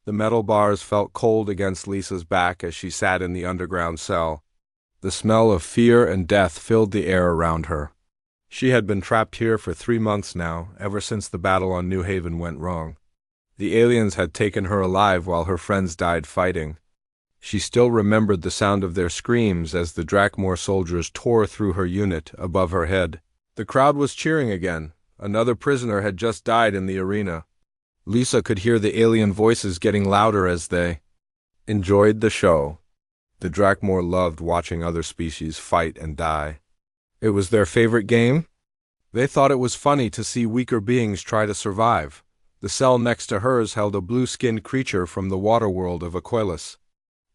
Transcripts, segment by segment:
The metal bars felt cold against Lisa's back as she sat in the underground cell. The smell of fear and death filled the air around her. She had been trapped here for 3 months now, ever since the battle on New Haven went wrong. The aliens had taken her alive while her friends died fighting. She still remembered the sound of their screams as the Drakmor soldiers tore through her unit above her head. The crowd was cheering again. Another prisoner had just died in the arena. Lisa could hear the alien voices getting louder as they enjoyed the show. The Drakmor loved watching other species fight and die. It was their favorite game. They thought it was funny to see weaker beings try to survive. The cell next to hers held a blue-skinned creature from the water world of Aquilus.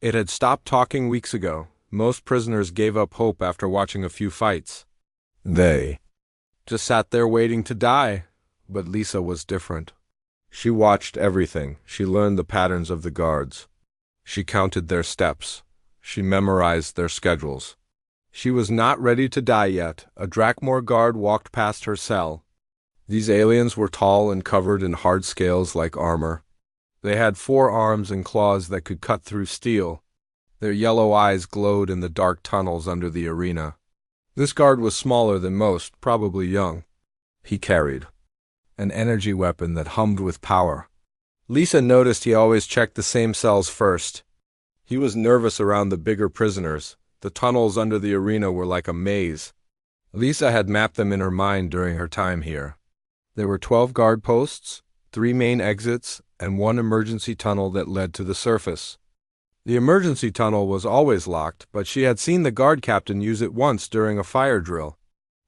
It had stopped talking weeks ago. Most prisoners gave up hope after watching a few fights. They just sat there waiting to die. But Lisa was different. She watched everything. She learned the patterns of the guards. She counted their steps. She memorized their schedules. She was not ready to die yet. A Drakmor guard walked past her cell. These aliens were tall and covered in hard scales like armor. They had 4 arms and claws that could cut through steel. Their yellow eyes glowed in the dark tunnels under the arena. This guard was smaller than most, probably young. He carried an energy weapon that hummed with power. Lisa noticed he always checked the same cells first. He was nervous around the bigger prisoners. The tunnels under the arena were like a maze. Lisa had mapped them in her mind during her time here. There were 12 guard posts, 3 main exits, and 1 emergency tunnel that led to the surface. The emergency tunnel was always locked, but she had seen the guard captain use it once during a fire drill.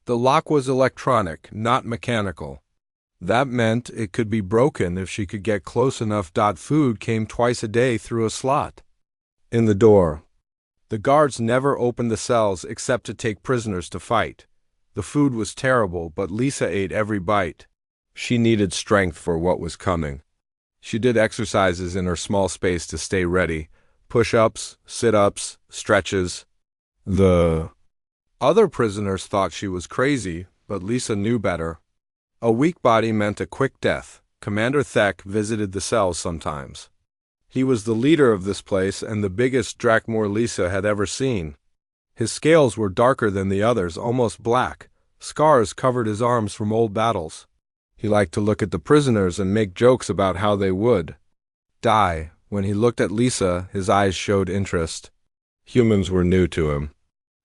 The lock was electronic, not mechanical. That meant it could be broken if she could get close enough. Food came twice a day through a slot in the door. The guards never opened the cells except to take prisoners to fight. The food was terrible, but Lisa ate every bite. She needed strength for what was coming. She did exercises in her small space to stay ready. Push-ups, sit-ups, stretches. The other prisoners thought she was crazy, but Lisa knew better. A weak body meant a quick death. Commander Thek visited the cells sometimes. He was the leader of this place and the biggest Drakmor Lisa had ever seen. His scales were darker than the others, almost black. Scars covered his arms from old battles. He liked to look at the prisoners and make jokes about how they would die. When he looked at Lisa, his eyes showed interest. Humans were new to him.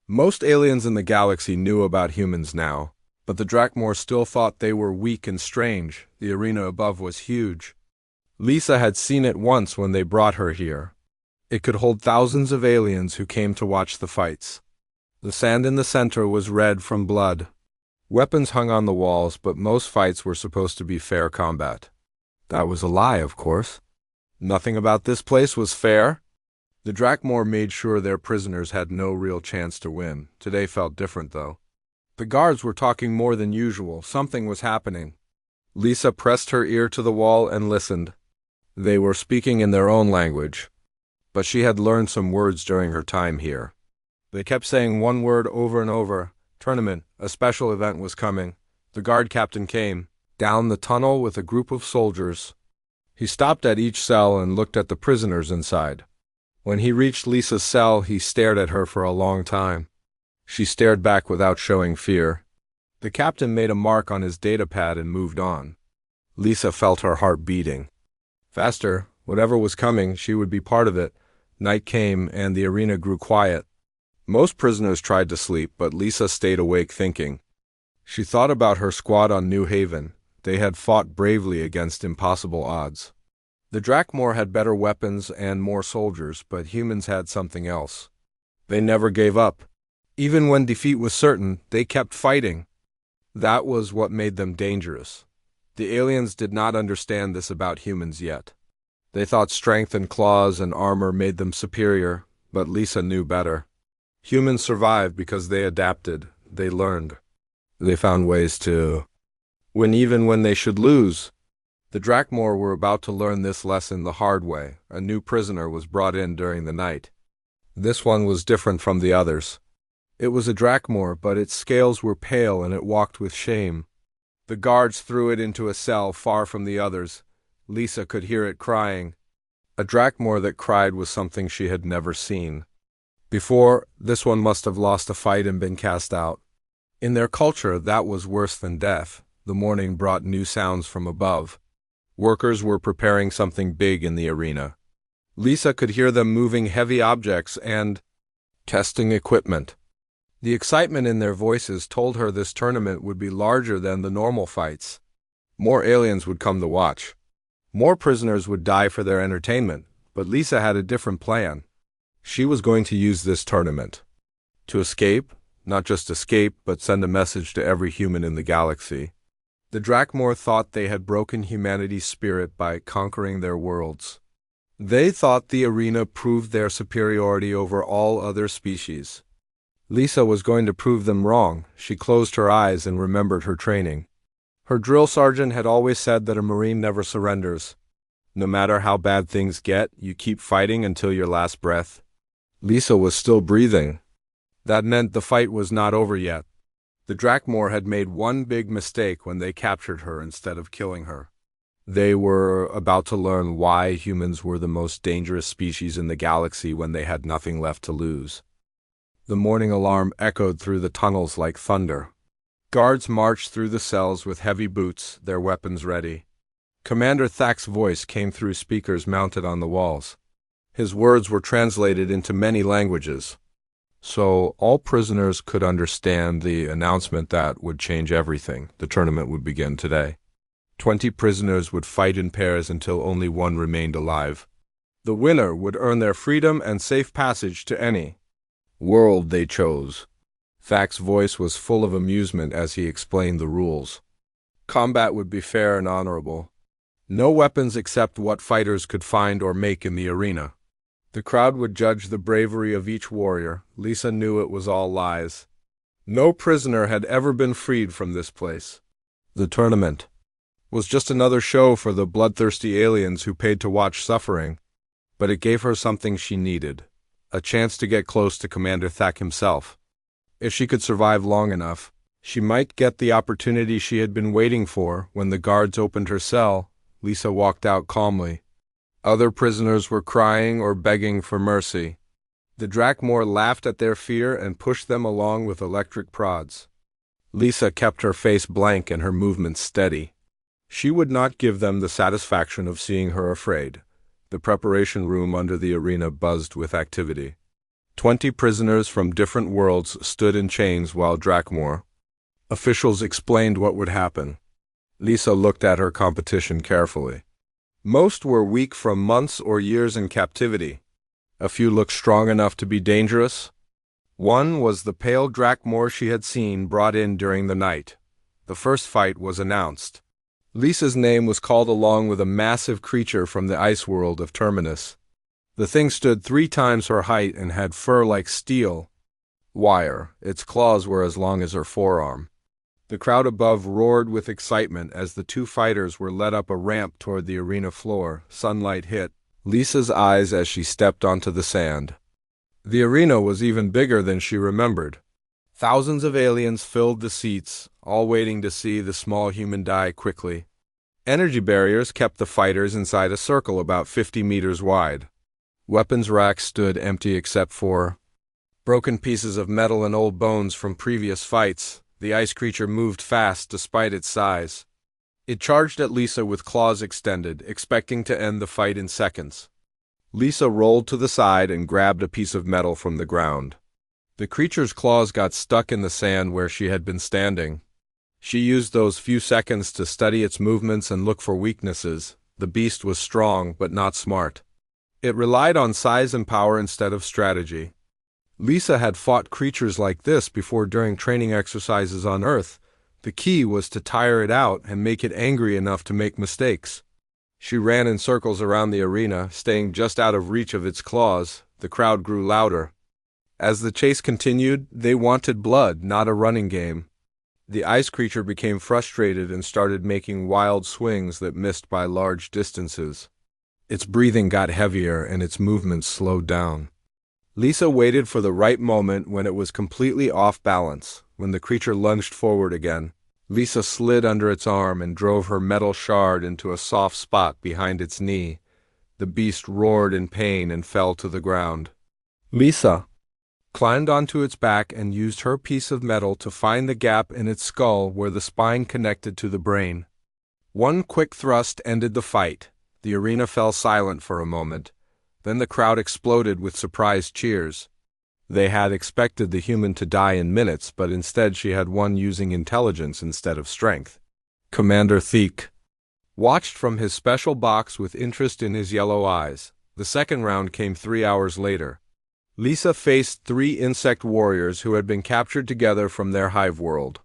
Most aliens in the galaxy knew about humans now, but the Drakmor still thought they were weak and strange. The arena above was huge. Lisa had seen it once when they brought her here. It could hold thousands of aliens who came to watch the fights. The sand in the center was red from blood. Weapons hung on the walls, but most fights were supposed to be fair combat. That was a lie, of course. Nothing about this place was fair. The Drakmor made sure their prisoners had no real chance to win. Today felt different, though. The guards were talking more than usual. Something was happening. Lisa pressed her ear to the wall and listened. They were speaking in their own language, but she had learned some words during her time here. They kept saying one word over and over. Tournament, a special event was coming. The guard captain came down the tunnel with a group of soldiers. He stopped at each cell and looked at the prisoners inside. When he reached Lisa's cell, he stared at her for a long time. She stared back without showing fear. The captain made a mark on his datapad and moved on. Lisa felt her heart beating. Faster, whatever was coming, she would be part of it. Night came, and the arena grew quiet. Most prisoners tried to sleep, but Lisa stayed awake thinking. She thought about her squad on New Haven. They had fought bravely against impossible odds. The Drakmor had better weapons and more soldiers, but humans had something else. They never gave up. Even when defeat was certain, they kept fighting. That was what made them dangerous. The aliens did not understand this about humans yet. They thought strength and claws and armor made them superior, but Lisa knew better. Humans survived because they adapted, they learned. They found ways to win even when they should lose. The Drakmor were about to learn this lesson the hard way. A new prisoner was brought in during the night. This one was different from the others. It was a Drakmor, but its scales were pale and it walked with shame. The guards threw it into a cell far from the others. Lisa could hear it crying. A Drakmor that cried was something she had never seen. Before, this one must have lost a fight and been cast out. In their culture, that was worse than death. The morning brought new sounds from above. Workers were preparing something big in the arena. Lisa could hear them moving heavy objects and testing equipment. The excitement in their voices told her this tournament would be larger than the normal fights. More aliens would come to watch. More prisoners would die for their entertainment, but Lisa had a different plan. She was going to use this tournament to escape, not just escape, but send a message to every human in the galaxy. The Drakmor thought they had broken humanity's spirit by conquering their worlds. They thought the arena proved their superiority over all other species. Lisa was going to prove them wrong. She closed her eyes and remembered her training. Her drill sergeant had always said that a Marine never surrenders. No matter how bad things get, you keep fighting until your last breath. Lisa was still breathing. That meant the fight was not over yet. The Drakmor had made one big mistake when they captured her instead of killing her. They were about to learn why humans were the most dangerous species in the galaxy when they had nothing left to lose. The morning alarm echoed through the tunnels like thunder. Guards marched through the cells with heavy boots, their weapons ready. Commander Thak's voice came through speakers mounted on the walls. His words were translated into many languages, so all prisoners could understand the announcement that would change everything. The tournament would begin today. 20 prisoners would fight in pairs until only one remained alive. The winner would earn their freedom and safe passage to any world they chose. Thak's voice was full of amusement as he explained the rules. Combat would be fair and honorable. No weapons except what fighters could find or make in the arena. The crowd would judge the bravery of each warrior. Lisa knew it was all lies. No prisoner had ever been freed from this place. The tournament was just another show for the bloodthirsty aliens who paid to watch suffering. But it gave her something she needed, a chance to get close to Commander Thak himself. If she could survive long enough, she might get the opportunity she had been waiting for. When the guards opened her cell, Lisa walked out calmly. Other prisoners were crying or begging for mercy. The Drakmor laughed at their fear and pushed them along with electric prods. Lisa kept her face blank and her movements steady. She would not give them the satisfaction of seeing her afraid. The preparation room under the arena buzzed with activity. 20 prisoners from different worlds stood in chains while Drakmor officials explained what would happen. Lisa looked at her competition carefully. Most were weak from months or years in captivity. A few looked strong enough to be dangerous. One was the pale Drakmor she had seen brought in during the night. The first fight was announced. Lisa's name was called along with a massive creature from the ice world of Terminus. The thing stood 3 times her height and had fur like steel wire. Its claws were as long as her forearm. The crowd above roared with excitement as the 2 fighters were led up a ramp toward the arena floor. Sunlight hit Lisa's eyes as she stepped onto the sand. The arena was even bigger than she remembered. Thousands of aliens filled the seats, all waiting to see the small human die quickly. Energy barriers kept the fighters inside a circle about 50 meters wide. Weapons racks stood empty except for broken pieces of metal and old bones from previous fights. The ice creature moved fast despite its size. It charged at Lisa with claws extended, expecting to end the fight in seconds. Lisa rolled to the side and grabbed a piece of metal from the ground. The creature's claws got stuck in the sand where she had been standing. She used those few seconds to study its movements and look for weaknesses. The beast was strong, but not smart. It relied on size and power instead of strategy. Lisa had fought creatures like this before during training exercises on Earth. The key was to tire it out and make it angry enough to make mistakes. She ran in circles around the arena, staying just out of reach of its claws. The crowd grew louder. As the chase continued, they wanted blood, not a running game. The ice creature became frustrated and started making wild swings that missed by large distances. Its breathing got heavier and its movements slowed down. Lisa waited for the right moment when it was completely off balance. When the creature lunged forward again, Lisa slid under its arm and drove her metal shard into a soft spot behind its knee. The beast roared in pain and fell to the ground. Lisa climbed onto its back and used her piece of metal to find the gap in its skull where the spine connected to the brain. One quick thrust ended the fight. The arena fell silent for a moment. Then the crowd exploded with surprised cheers. They had expected the human to die in minutes, but instead she had won using intelligence instead of strength. Commander Theek watched from his special box with interest in his yellow eyes. The second round came 3 hours later. Lisa faced 3 insect warriors who had been captured together from their hive world.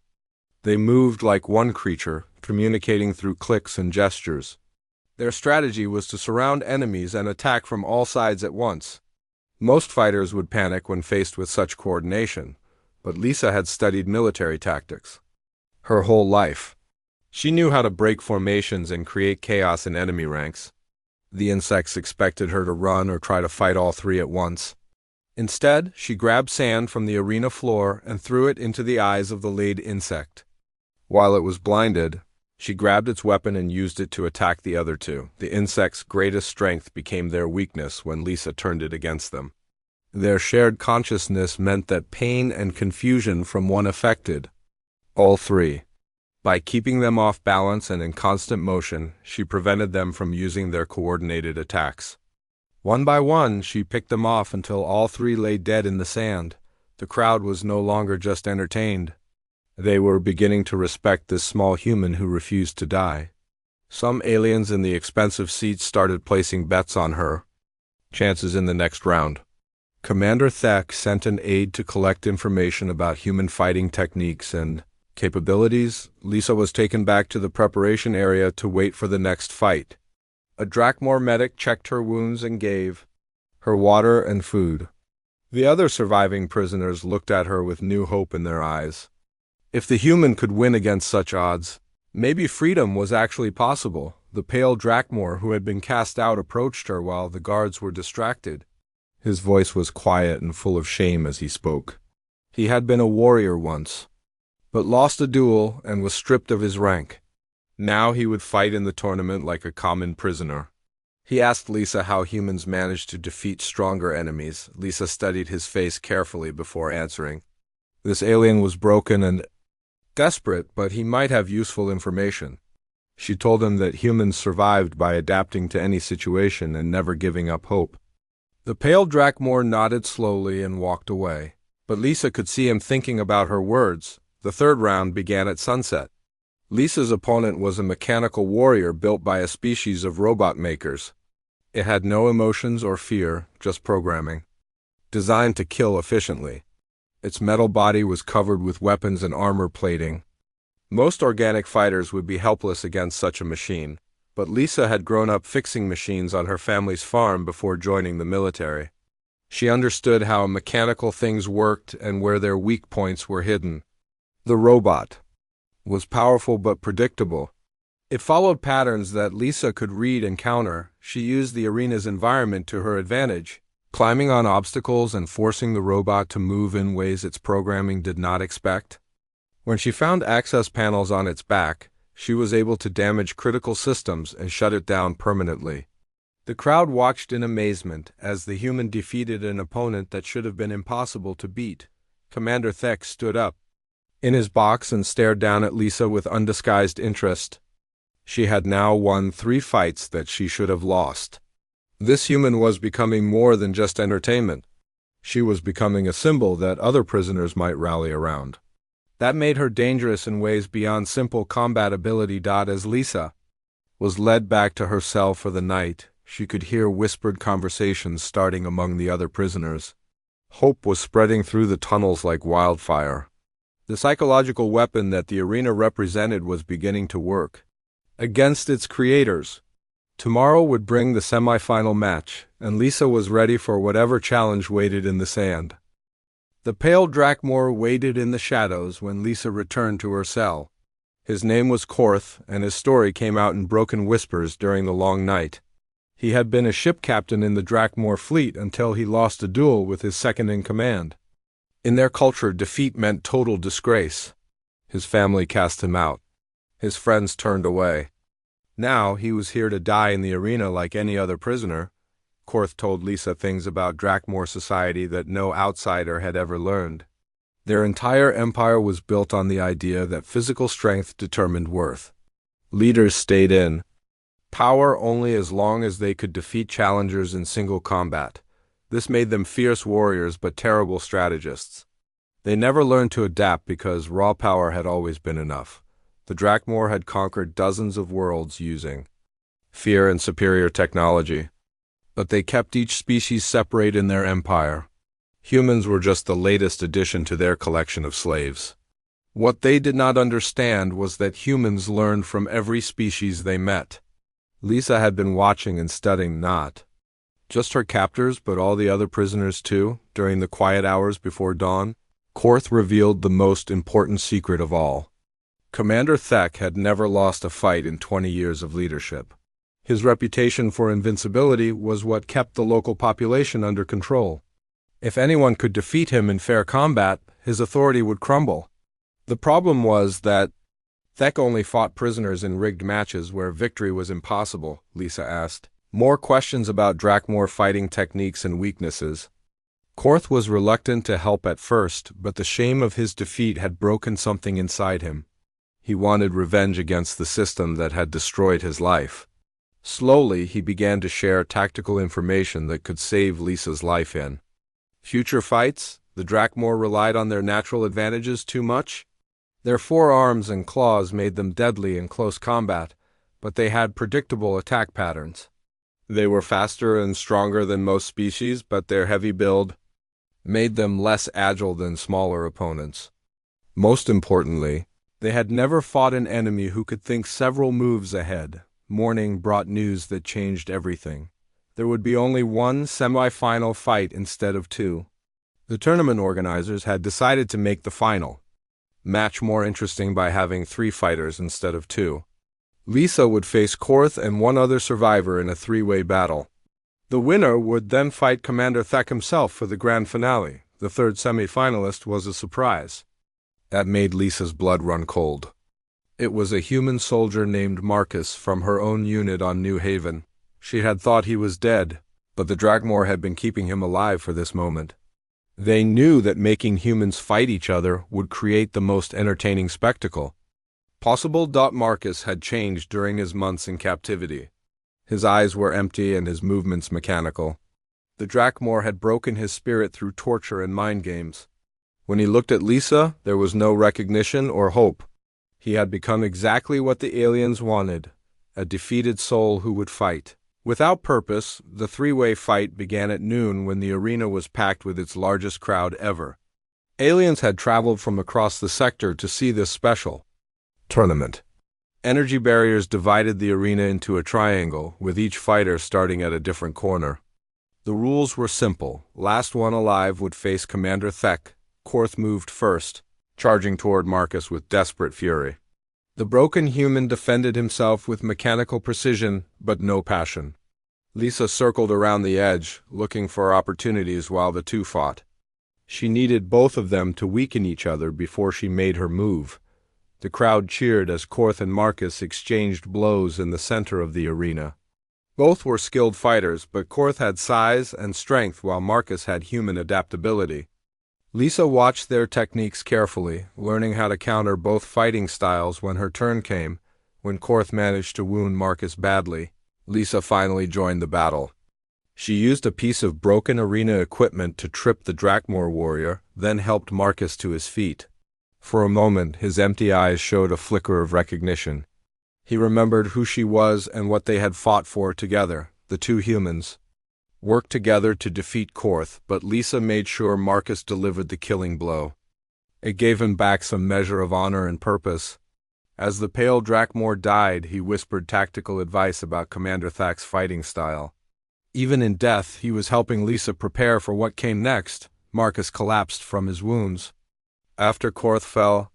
They moved like one creature, communicating through clicks and gestures. Their strategy was to surround enemies and attack from all sides at once. Most fighters would panic when faced with such coordination, but Lisa had studied military tactics her whole life. She knew how to break formations and create chaos in enemy ranks. The insects expected her to run or try to fight all 3 at once. Instead, she grabbed sand from the arena floor and threw it into the eyes of the lead insect. While it was blinded, she grabbed its weapon and used it to attack the other 2. The insect's greatest strength became their weakness when Lisa turned it against them. Their shared consciousness meant that pain and confusion from one affected all 3. By keeping them off balance and in constant motion, she prevented them from using their coordinated attacks. One by one, she picked them off until all 3 lay dead in the sand. The crowd was no longer just entertained. They were beginning to respect this small human who refused to die. Some aliens in the expensive seats started placing bets on her chances in the next round. Commander Theek sent an aide to collect information about human fighting techniques and capabilities. Lisa was taken back to the preparation area to wait for the next fight. A Drakmor medic checked her wounds and gave her water and food. The other surviving prisoners looked at her with new hope in their eyes. If the human could win against such odds, maybe freedom was actually possible. The pale Drakmor who had been cast out approached her while the guards were distracted. His voice was quiet and full of shame as he spoke. He had been a warrior once, but lost a duel and was stripped of his rank. Now he would fight in the tournament like a common prisoner. He asked Lisa how humans managed to defeat stronger enemies. Lisa studied his face carefully before answering. This alien was broken and desperate, but he might have useful information. She told him that humans survived by adapting to any situation and never giving up hope. The pale Drakmor nodded slowly and walked away, but Lisa could see him thinking about her words. The third round began at sunset. Lisa's opponent was a mechanical warrior built by a species of robot makers. It had no emotions or fear, just programming, designed to kill efficiently. Its metal body was covered with weapons and armor plating. Most organic fighters would be helpless against such a machine, but Lisa had grown up fixing machines on her family's farm before joining the military. She understood how mechanical things worked and where their weak points were hidden. The robot was powerful but predictable. It followed patterns that Lisa could read and counter. She used the arena's environment to her advantage, climbing on obstacles and forcing the robot to move in ways its programming did not expect. When she found access panels on its back, she was able to damage critical systems and shut it down permanently. The crowd watched in amazement as the human defeated an opponent that should have been impossible to beat. Commander Theek stood up in his box and stared down at Lisa with undisguised interest. She had now won 3 fights that she should have lost. This human was becoming more than just entertainment. She was becoming a symbol that other prisoners might rally around. That made her dangerous in ways beyond simple combat ability. As Lisa was led back to her cell for the night, she could hear whispered conversations starting among the other prisoners. Hope was spreading through the tunnels like wildfire. The psychological weapon that the arena represented was beginning to work against its creators. Tomorrow would bring the semi-final match, and Lisa was ready for whatever challenge waited in the sand. The pale Drakmor waited in the shadows when Lisa returned to her cell. His name was Korth, and his story came out in broken whispers during the long night. He had been a ship captain in the Drakmor fleet until he lost a duel with his second-in-command. In their culture, defeat meant total disgrace. His family cast him out. His friends turned away. Now he was here to die in the arena like any other prisoner. Korth told Lisa things about Drakmor society that no outsider had ever learned. Their entire empire was built on the idea that physical strength determined worth. Leaders stayed in power only as long as they could defeat challengers in single combat. This made them fierce warriors but terrible strategists. They never learned to adapt because raw power had always been enough. The Drakmor had conquered dozens of worlds using fear and superior technology, but they kept each species separate in their empire. Humans were just the latest addition to their collection of slaves. What they did not understand was that humans learned from every species they met. Lisa had been watching and studying not just her captors but all the other prisoners too. During the quiet hours before dawn, Korth revealed the most important secret of all. Commander Thek had never lost a fight in 20 years of leadership. His reputation for invincibility was what kept the local population under control. If anyone could defeat him in fair combat, his authority would crumble. The problem was that Thek only fought prisoners in rigged matches where victory was impossible, Lisa asked. More questions about Drakmor fighting techniques and weaknesses. Korth was reluctant to help at first, but the shame of his defeat had broken something inside him. He wanted revenge against the system that had destroyed his life. Slowly, he began to share tactical information that could save Lisa's life in future fights. The Drakmor relied on their natural advantages too much. Their forearms and claws made them deadly in close combat, but they had predictable attack patterns. They were faster and stronger than most species, but their heavy build made them less agile than smaller opponents. Most importantly, they had never fought an enemy who could think several moves ahead. Morning brought news that changed everything. There would be only one semi-final fight instead of two. The tournament organizers had decided to make the final match more interesting by having 3 fighters instead of 2. Lisa would face Korth and one other survivor in a 3-way battle. The winner would then fight Commander Thek himself for the grand finale. The third semi-finalist was a surprise. That made Lisa's blood run cold. It was a human soldier named Marcus from her own unit on New Haven. She had thought he was dead, but the Drakmor had been keeping him alive for this moment. They knew that making humans fight each other would create the most entertaining spectacle possible. Marcus had changed during his months in captivity. His eyes were empty and his movements mechanical. The Drakmor had broken his spirit through torture and mind games. When he looked at Lisa, there was no recognition or hope. He had become exactly what the aliens wanted, a defeated soul who would fight. Without purpose, the 3-way fight began at noon when the arena was packed with its largest crowd ever. Aliens had traveled from across the sector to see this special tournament. Energy barriers divided the arena into a triangle, with each fighter starting at a different corner. The rules were simple. Last one alive would face Commander Thek. Korth moved first, charging toward Marcus with desperate fury. The broken human defended himself with mechanical precision, but no passion. Lisa circled around the edge, looking for opportunities while the two fought. She needed both of them to weaken each other before she made her move. The crowd cheered as Korth and Marcus exchanged blows in the center of the arena. Both were skilled fighters, but Korth had size and strength while Marcus had human adaptability. Lisa watched their techniques carefully, learning how to counter both fighting styles when her turn came. When Korth managed to wound Marcus badly, Lisa finally joined the battle. She used a piece of broken arena equipment to trip the Drakmor warrior, then helped Marcus to his feet. For a moment, his empty eyes showed a flicker of recognition. He remembered who she was and what they had fought for together. The two humans worked together to defeat Korth, but Lisa made sure Marcus delivered the killing blow. It gave him back some measure of honor and purpose. As the pale Drakmor died, he whispered tactical advice about Commander Thek's fighting style. Even in death, he was helping Lisa prepare for what came next. Marcus collapsed from his wounds. After Korth fell,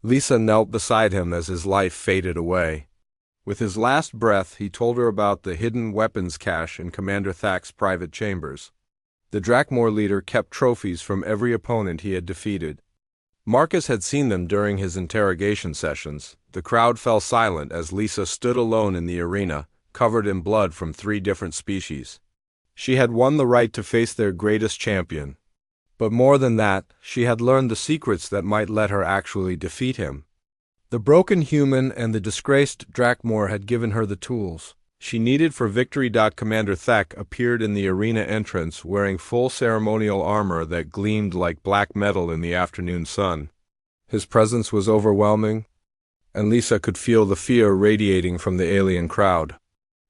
Lisa knelt beside him as his life faded away. With his last breath, he told her about the hidden weapons cache in Commander Thek's private chambers. The Drakmor leader kept trophies from every opponent he had defeated. Marcus had seen them during his interrogation sessions. The crowd fell silent as Lisa stood alone in the arena, covered in blood from 3 different species. She had won the right to face their greatest champion. But more than that, she had learned the secrets that might let her actually defeat him. The broken human and the disgraced Drakmor had given her the tools she needed for victory. Commander Thek appeared in the arena entrance wearing full ceremonial armor that gleamed like black metal in the afternoon sun. His presence was overwhelming, and Lisa could feel the fear radiating from the alien crowd.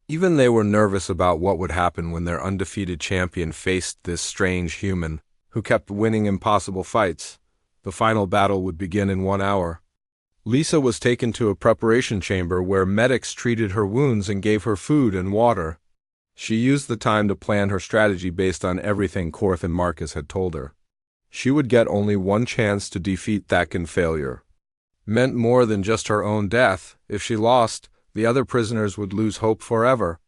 Even they were nervous about what would happen when their undefeated champion faced this strange human who kept winning impossible fights. The final battle would begin in 1 hour. Lisa was taken to a preparation chamber where medics treated her wounds and gave her food and water. She used the time to plan her strategy based on everything Korth and Marcus had told her. She would get only one chance to defeat Thek, and failure meant more than just her own death. If she lost, the other prisoners would lose hope forever.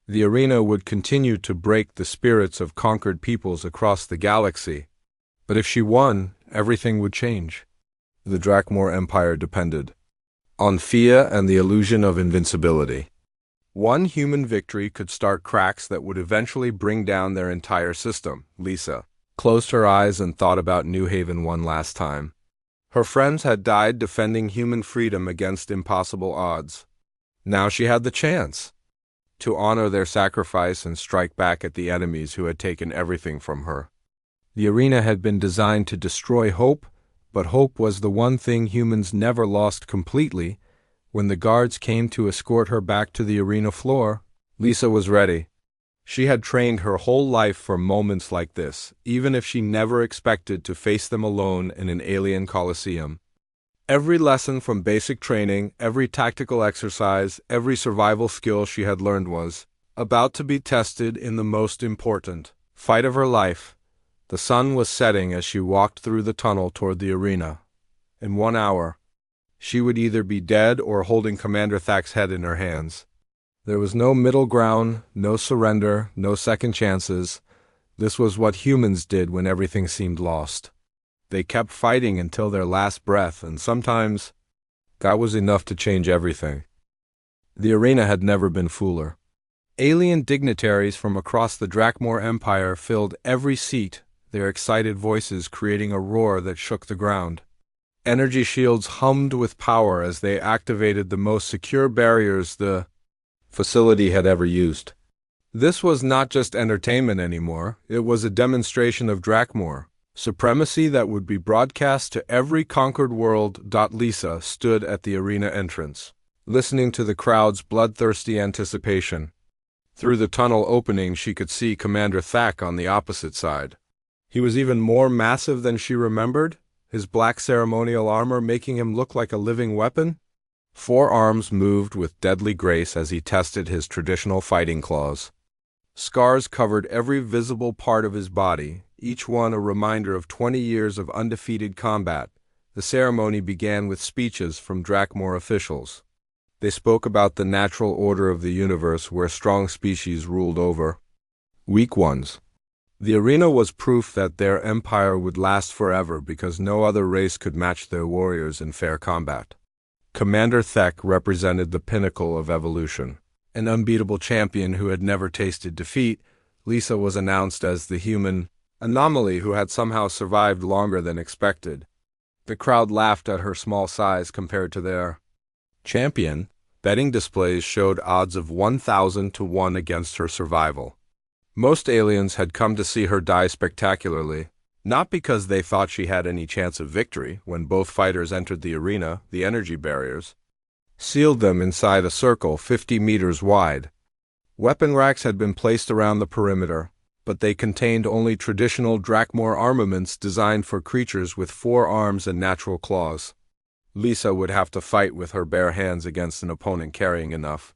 The arena would continue to break the spirits of conquered peoples across the galaxy. But if she won, everything would change. The Drakmor Empire depended on fear and the illusion of invincibility. One human victory could start cracks that would eventually bring down their entire system. Lisa closed her eyes and thought about New Haven one last time. Her friends had died defending human freedom against impossible odds. Now she had the chance to honor their sacrifice and strike back at the enemies who had taken everything from her. The arena had been designed to destroy hope, but hope was the one thing humans never lost completely. When the guards came to escort her back to the arena floor, Lisa was ready. She had trained her whole life for moments like this, even if she never expected to face them alone in an alien coliseum. Every lesson from basic training, every tactical exercise, every survival skill she had learned was about to be tested in the most important fight of her life. The sun was setting as she walked through the tunnel toward the arena. In 1 hour, she would either be dead or holding Commander Thek's head in her hands. There was no middle ground, no surrender, no second chances. This was what humans did when everything seemed lost. They kept fighting until their last breath, and sometimes that was enough to change everything. The arena had never been fuller. Alien dignitaries from across the Drakmor Empire filled every seat, their excited voices creating a roar that shook the ground. Energy shields hummed with power as they activated the most secure barriers the facility had ever used. This was not just entertainment anymore, it was a demonstration of Drakmor supremacy that would be broadcast to every conquered world. Lisa stood at the arena entrance, listening to the crowd's bloodthirsty anticipation. Through the tunnel opening, she could see Commander Thek on the opposite side. He was even more massive than she remembered, his black ceremonial armor making him look like a living weapon. 4 arms moved with deadly grace as he tested his traditional fighting claws. Scars covered every visible part of his body, each one a reminder of 20 years of undefeated combat. The ceremony began with speeches from Drakmor officials. They spoke about the natural order of the universe where strong species ruled over weak ones. The arena was proof that their empire would last forever because no other race could match their warriors in fair combat. Commander Thek represented the pinnacle of evolution. An unbeatable champion who had never tasted defeat, Lisa was announced as the human anomaly who had somehow survived longer than expected. The crowd laughed at her small size compared to their champion. Betting displays showed odds of 1,000 to 1 against her survival. Most aliens had come to see her die spectacularly, not because they thought she had any chance of victory. When both fighters entered the arena, the energy barriers sealed them inside a circle 50 meters wide. Weapon racks had been placed around the perimeter, but they contained only traditional Drakmor armaments designed for creatures with 4 arms and natural claws. Lisa would have to fight with her bare hands against an opponent carrying enough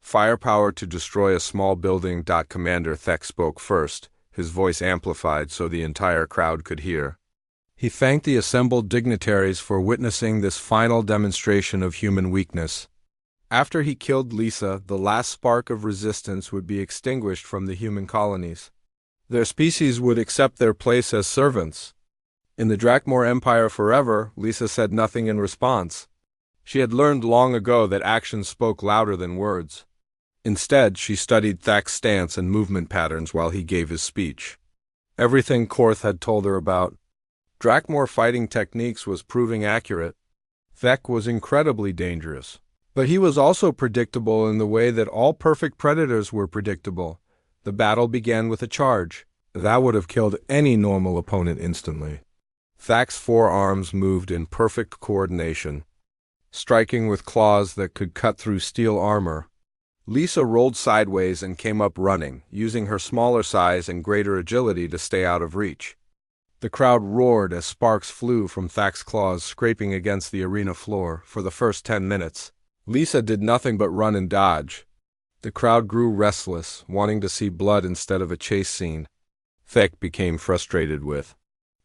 firepower to destroy a small building. Commander Thek spoke first, his voice amplified so the entire crowd could hear. He thanked the assembled dignitaries for witnessing this final demonstration of human weakness. After he killed Lisa, the last spark of resistance would be extinguished from the human colonies. Their species would accept their place as servants. In the Drakmore Empire forever, Lisa said nothing in response. She had learned long ago that actions spoke louder than words. Instead, she studied Thak's stance and movement patterns while he gave his speech. Everything Korth had told her about Drakmore fighting techniques was proving accurate. Thak was incredibly dangerous. But he was also predictable in the way that all perfect predators were predictable. The battle began with a charge. That would have killed any normal opponent instantly. Thak's forearms moved in perfect coordination, striking with claws that could cut through steel armor. Lisa rolled sideways and came up running, using her smaller size and greater agility to stay out of reach. The crowd roared as sparks flew from Thak's claws, scraping against the arena floor. For the first 10 minutes, Lisa did nothing but run and dodge. The crowd grew restless, wanting to see blood instead of a chase scene. Thak became frustrated with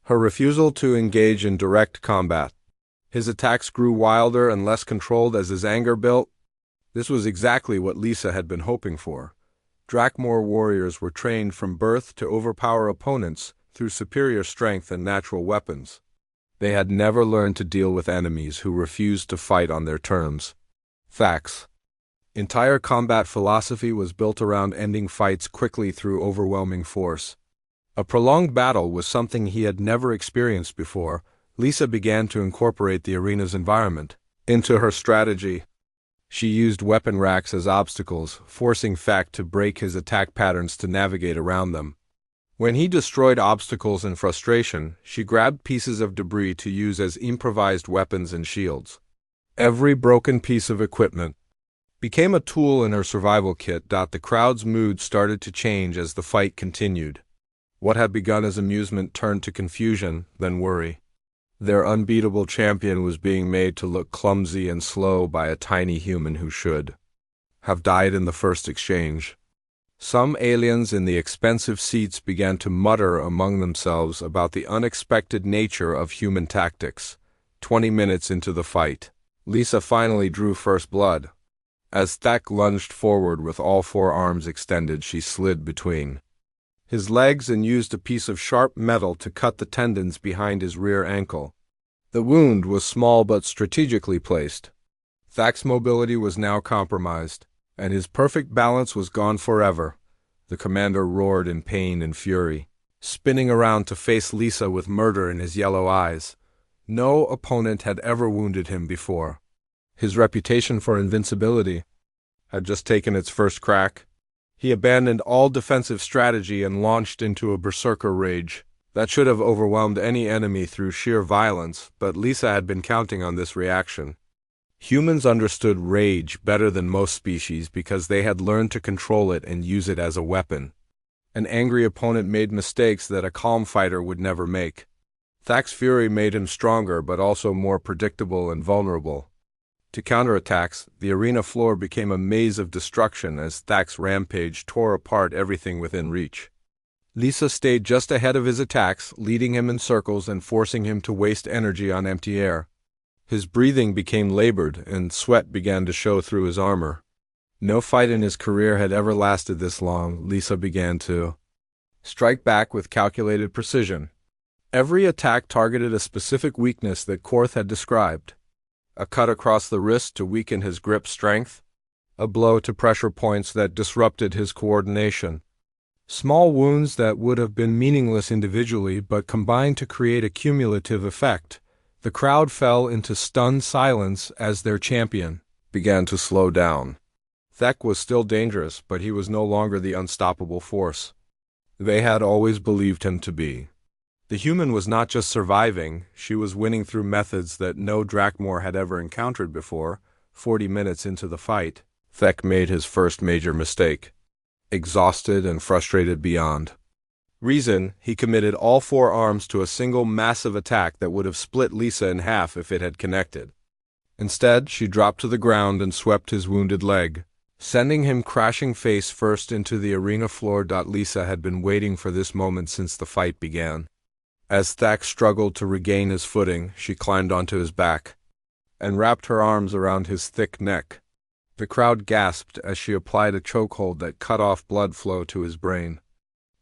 her refusal to engage in direct combat. His attacks grew wilder and less controlled as his anger built. This was exactly what Lisa had been hoping for. Drakmore warriors were trained from birth to overpower opponents through superior strength and natural weapons. They had never learned to deal with enemies who refused to fight on their terms. Thak's entire combat philosophy was built around ending fights quickly through overwhelming force. A prolonged battle was something he had never experienced before. Lisa began to incorporate the arena's environment into her strategy. She used weapon racks as obstacles, forcing Thak to break his attack patterns to navigate around them. When he destroyed obstacles in frustration, she grabbed pieces of debris to use as improvised weapons and shields. Every broken piece of equipment became a tool in her survival kit. The crowd's mood started to change as the fight continued. What had begun as amusement turned to confusion, then worry. Their unbeatable champion was being made to look clumsy and slow by a tiny human who should have died in the first exchange. Some aliens in the expensive seats began to mutter among themselves about the unexpected nature of human tactics. 20 minutes into the fight, Lisa finally drew first blood. As Thak lunged forward with all 4 arms extended, she slid between his legs and used a piece of sharp metal to cut the tendons behind his rear ankle. The wound was small but strategically placed. Thak's mobility was now compromised, and his perfect balance was gone forever. The commander roared in pain and fury, spinning around to face Lisa with murder in his yellow eyes. No opponent had ever wounded him before. His reputation for invincibility had just taken its first crack. He abandoned all defensive strategy and launched into a berserker rage that should have overwhelmed any enemy through sheer violence, but Lisa had been counting on this reaction. Humans understood rage better than most species because they had learned to control it and use it as a weapon. An angry opponent made mistakes that a calm fighter would never make. Thak's fury made him stronger but also more predictable and vulnerable. To counterattacks, the arena floor became a maze of destruction as Thak's rampage tore apart everything within reach. Lisa stayed just ahead of his attacks, leading him in circles and forcing him to waste energy on empty air. His breathing became labored, and sweat began to show through his armor. No fight in his career had ever lasted this long. Lisa began to strike back with calculated precision. Every attack targeted a specific weakness that Korth had described. A cut across the wrist to weaken his grip strength, a blow to pressure points that disrupted his coordination. Small wounds that would have been meaningless individually but combined to create a cumulative effect. The crowd fell into stunned silence as their champion began to slow down. Thak was still dangerous, but he was no longer the unstoppable force they had always believed him to be. The human was not just surviving, she was winning through methods that no Drakmore had ever encountered before. 40 minutes into the fight, Thak made his first major mistake. Exhausted and frustrated beyond reason, he committed all 4 arms to a single massive attack that would have split Lisa in half if it had connected. Instead, she dropped to the ground and swept his wounded leg, sending him crashing face first into the arena floor. Lisa had been waiting for this moment since the fight began. As Thak struggled to regain his footing, she climbed onto his back and wrapped her arms around his thick neck. The crowd gasped as she applied a chokehold that cut off blood flow to his brain.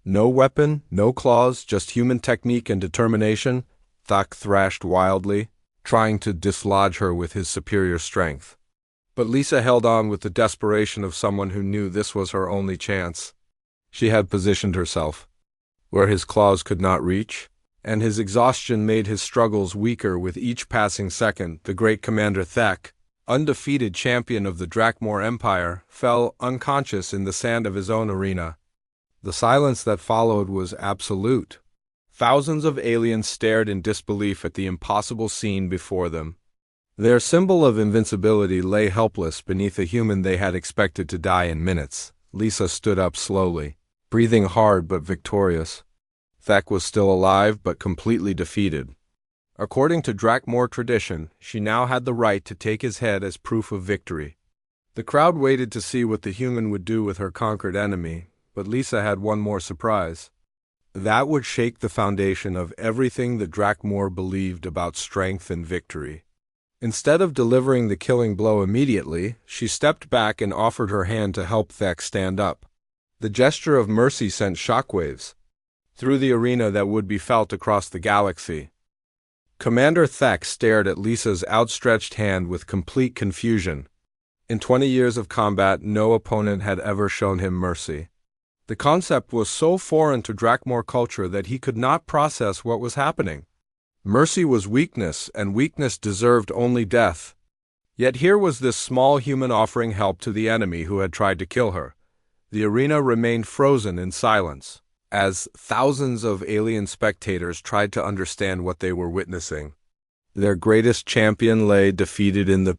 No weapon, no claws, just human technique and determination. Thak thrashed wildly, trying to dislodge her with his superior strength. But Lisa held on with the desperation of someone who knew this was her only chance. She had positioned herself where his claws could not reach, and his exhaustion made his struggles weaker with each passing second. The great Commander Thak, undefeated champion of the Drakmor Empire, fell unconscious in the sand of his own arena. The silence that followed was absolute. Thousands of aliens stared in disbelief at the impossible scene before them. Their symbol of invincibility lay helpless beneath a human they had expected to die in minutes. Lisa stood up slowly, breathing hard but victorious. Thak was still alive but completely defeated. According to Drakmor tradition, she now had the right to take his head as proof of victory. The crowd waited to see what the human would do with her conquered enemy, but Lisa had one more surprise. That would shake the foundation of everything the Drakmor believed about strength and victory. Instead of delivering the killing blow immediately, she stepped back and offered her hand to help Thak stand up. The gesture of mercy sent shockwaves through the arena that would be felt across the galaxy. Commander Thak stared at Lisa's outstretched hand with complete confusion. In 20 years of combat, no opponent had ever shown him mercy. The concept was so foreign to Drakmor culture that he could not process what was happening. Mercy was weakness, and weakness deserved only death. Yet here was this small human offering help to the enemy who had tried to kill her. The arena remained frozen in silence, as thousands of alien spectators tried to understand what they were witnessing. Their greatest champion lay defeated in the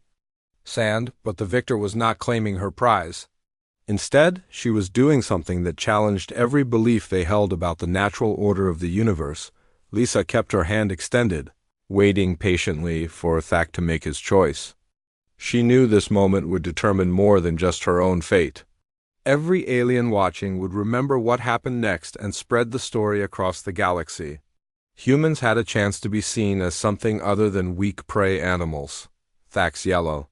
sand, but the victor was not claiming her prize. Instead, she was doing something that challenged every belief they held about the natural order of the universe. Lisa kept her hand extended, waiting patiently for Thak to make his choice. She knew this moment would determine more than just her own fate. Every alien watching would remember what happened next and spread the story across the galaxy. Humans had a chance to be seen as something other than weak prey animals. Thak's yellow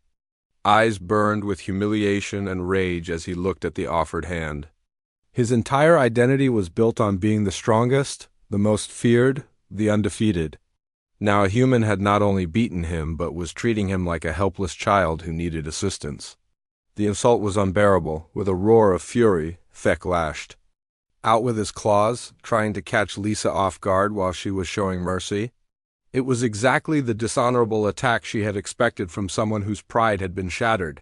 eyes burned with humiliation and rage as he looked at the offered hand. His entire identity was built on being the strongest, the most feared, the undefeated. Now a human had not only beaten him but was treating him like a helpless child who needed assistance. The insult was unbearable. With a roar of fury, Thak lashed out with his claws, trying to catch Lisa off guard while she was showing mercy. It was exactly the dishonorable attack she had expected from someone whose pride had been shattered.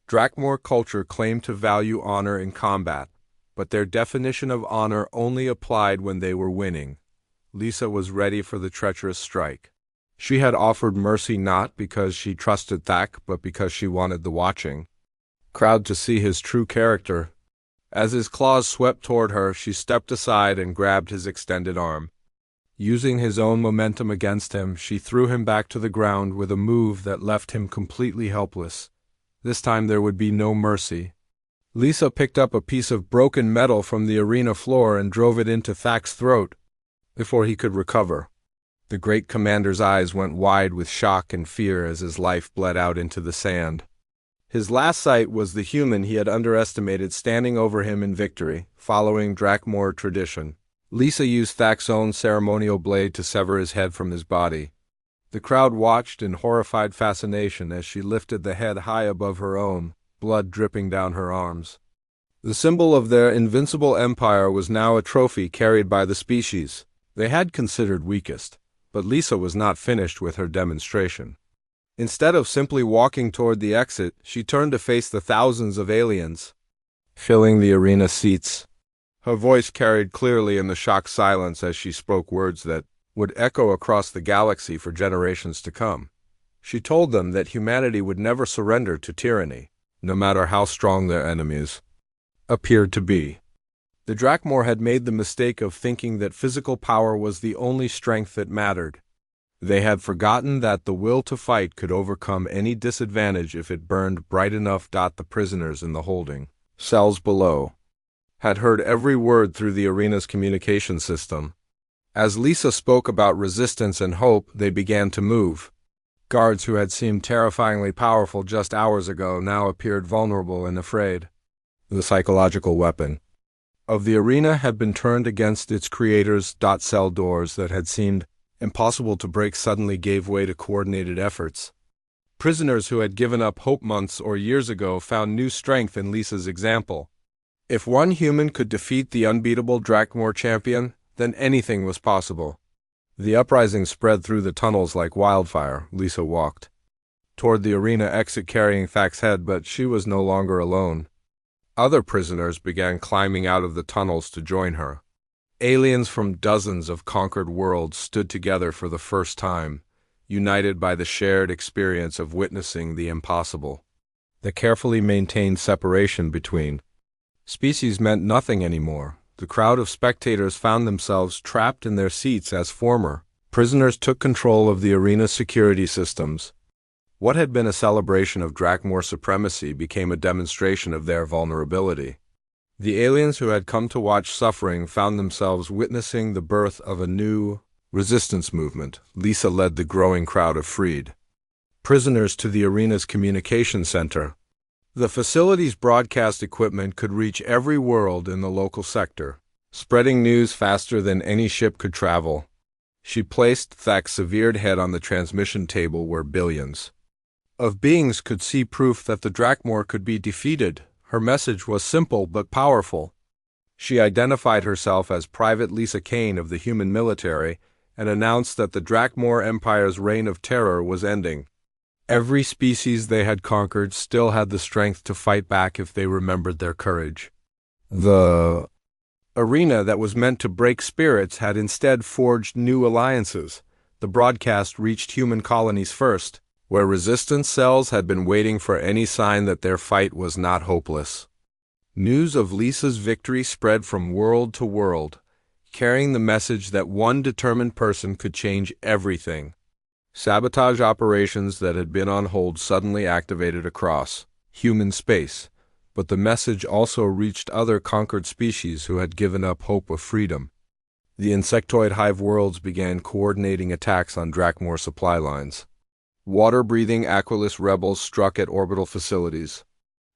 Drakmor culture claimed to value honor in combat, but their definition of honor only applied when they were winning. Lisa was ready for the treacherous strike. She had offered mercy not because she trusted Thak, but because she wanted the watching crowd to see his true character. As his claws swept toward her, she stepped aside and grabbed his extended arm. Using his own momentum against him, she threw him back to the ground with a move that left him completely helpless. This time there would be no mercy. Lisa picked up a piece of broken metal from the arena floor and drove it into Thak's throat before he could recover. The great commander's eyes went wide with shock and fear as his life bled out into the sand. His last sight was the human he had underestimated standing over him in victory, following Drakmor tradition. Lisa used Thak's own ceremonial blade to sever his head from his body. The crowd watched in horrified fascination as she lifted the head high above her own, blood dripping down her arms. The symbol of their invincible empire was now a trophy carried by the species they had considered weakest, but Lisa was not finished with her demonstration. Instead of simply walking toward the exit, she turned to face the thousands of aliens filling the arena seats. Her voice carried clearly in the shocked silence as she spoke words that would echo across the galaxy for generations to come. She told them that humanity would never surrender to tyranny, no matter how strong their enemies appeared to be. The Drakmor had made the mistake of thinking that physical power was the only strength that mattered. They had forgotten that the will to fight could overcome any disadvantage if it burned bright enough. The prisoners in the holding cells below had heard every word through the arena's communication system. As Lisa spoke about resistance and hope, they began to move. Guards who had seemed terrifyingly powerful just hours ago now appeared vulnerable and afraid. The psychological weapon of the arena had been turned against its creators. Cell doors that had seemed impossible to break suddenly gave way to coordinated efforts. Prisoners who had given up hope months or years ago found new strength in Lisa's example. If one human could defeat the unbeatable Drakmor champion, then anything was possible. The uprising spread through the tunnels like wildfire. Lisa walked toward the arena exit carrying Thak's head, but she was no longer alone. Other prisoners began climbing out of the tunnels to join her. Aliens from dozens of conquered worlds stood together for the first time, united by the shared experience of witnessing the impossible. The carefully maintained separation between species meant nothing anymore. The crowd of spectators found themselves trapped in their seats as former prisoners took control of the arena's security systems. What had been a celebration of Drakmor supremacy became a demonstration of their vulnerability. The aliens who had come to watch suffering found themselves witnessing the birth of a new resistance movement. Lisa led the growing crowd of freed prisoners to the arena's communication center. The facility's broadcast equipment could reach every world in the local sector, spreading news faster than any ship could travel. She placed Thak's severed head on the transmission table where billions of beings could see proof that the Drakmor could be defeated. Her message was simple but powerful. She identified herself as Private Lisa Kane of the human military and announced that the Drakmor Empire's reign of terror was ending. Every species they had conquered still had the strength to fight back if they remembered their courage. The arena that was meant to break spirits had instead forged new alliances. The broadcast reached human colonies first, where resistance cells had been waiting for any sign that their fight was not hopeless. News of Lisa's victory spread from world to world, carrying the message that one determined person could change everything. Sabotage operations that had been on hold suddenly activated across human space, but the message also reached other conquered species who had given up hope of freedom. The insectoid hive worlds began coordinating attacks on Drakmor supply lines. Water-breathing Aquilus rebels struck at orbital facilities.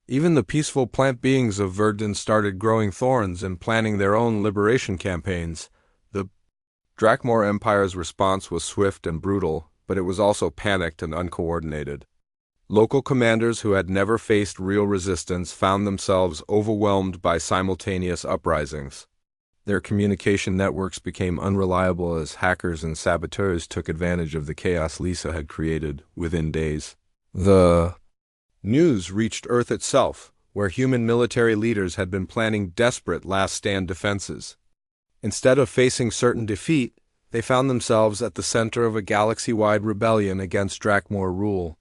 Even the peaceful plant beings of Verdun started growing thorns and planning their own liberation campaigns. The Drakmor Empire's response was swift and brutal, but it was also panicked and uncoordinated. Local commanders who had never faced real resistance found themselves overwhelmed by simultaneous uprisings. Their communication networks became unreliable as hackers and saboteurs took advantage of the chaos Lisa had created within days. The news reached Earth itself, where human military leaders had been planning desperate last-stand defenses. Instead of facing certain defeat, they found themselves at the center of a galaxy-wide rebellion against Drakmor rule.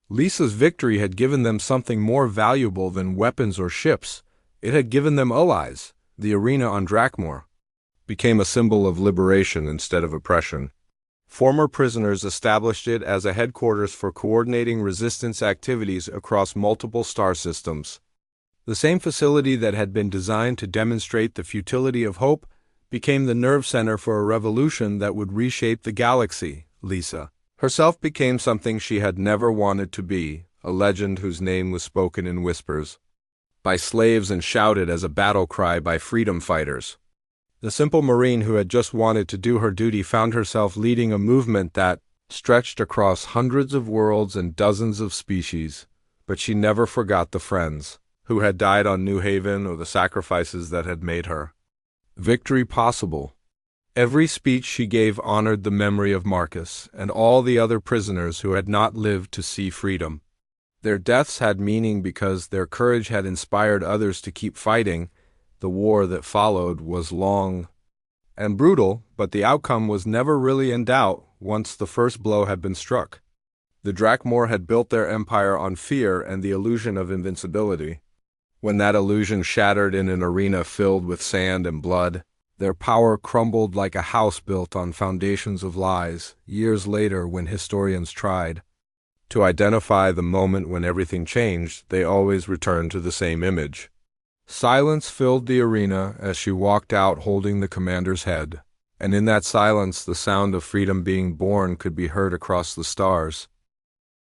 Lisa's victory had given them something more valuable than weapons or ships. It had given them allies. The arena on Drakmor became a symbol of liberation instead of oppression. Former prisoners established it as a headquarters for coordinating resistance activities across multiple star systems. The same facility that had been designed to demonstrate the futility of hope became the nerve center for a revolution that would reshape the galaxy. Lisa herself became something she had never wanted to be, a legend whose name was spoken in whispers by slaves and shouted as a battle cry by freedom fighters. The simple Marine who had just wanted to do her duty found herself leading a movement that stretched across hundreds of worlds and dozens of species, but she never forgot the friends who had died on New Haven or the sacrifices that had made her victory possible. Every speech she gave honored the memory of Marcus and all the other prisoners who had not lived to see freedom. Their deaths had meaning because their courage had inspired others to keep fighting. The war that followed was long and brutal, but the outcome was never really in doubt once the first blow had been struck. The Drakmor had built their empire on fear and the illusion of invincibility. When that illusion shattered in an arena filled with sand and blood, their power crumbled like a house built on foundations of lies. Years later, when historians tried to identify the moment when everything changed, they always returned to the same image. Silence filled the arena as she walked out holding the commander's head, and in that silence the sound of freedom being born could be heard across the stars.